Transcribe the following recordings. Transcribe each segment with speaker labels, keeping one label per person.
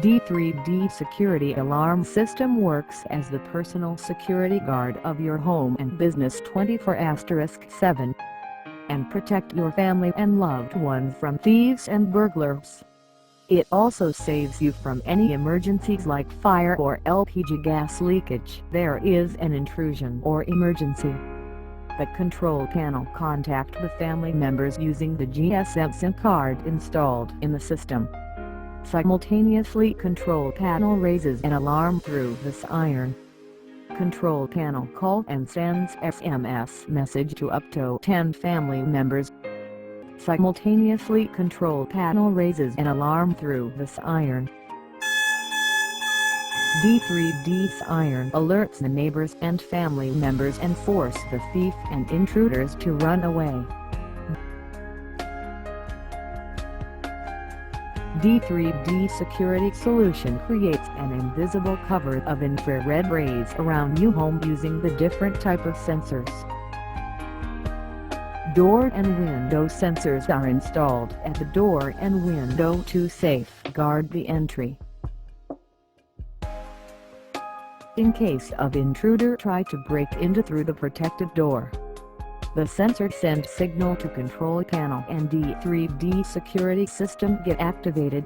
Speaker 1: D3D Security Alarm System works as the personal security guard of your home and business 24/7 and protect your family and loved ones from thieves and burglars. It also saves you from any emergencies like fire or LPG gas leakage. There is an intrusion or emergency. The control panel contact the family members using the GSM Sim card installed in the system. Simultaneously control panel raises an alarm through the siren. Control panel call and sends SMS message to up to 10 family members. Simultaneously control panel raises an alarm through the siren. D3D Siren alerts the neighbors and family members and force the thief and intruders to run away. D3D Security Solution creates an invisible cover of infrared rays around your home using the different type of sensors. Door and window sensors are installed at the door and window to safeguard the entry. In case of intruder try to break into through the protected door, the sensor send signal to control panel and D3D security system get activated.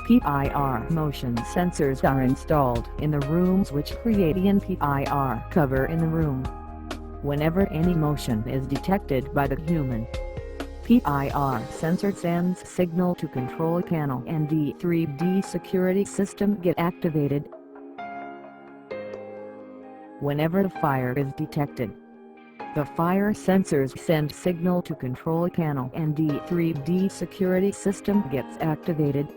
Speaker 1: PIR motion sensors are installed in the rooms which create an PIR cover in the room. Whenever any motion is detected by the human, PIR sensor sends signal to control panel and D3D security system get activated. Whenever the fire is detected, the fire sensors send signal to control panel and D3D security system gets activated.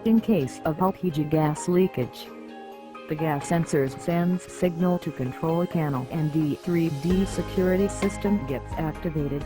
Speaker 1: In case of LPG gas leakage, the gas sensors sends signal to control panel and D3D security system gets activated.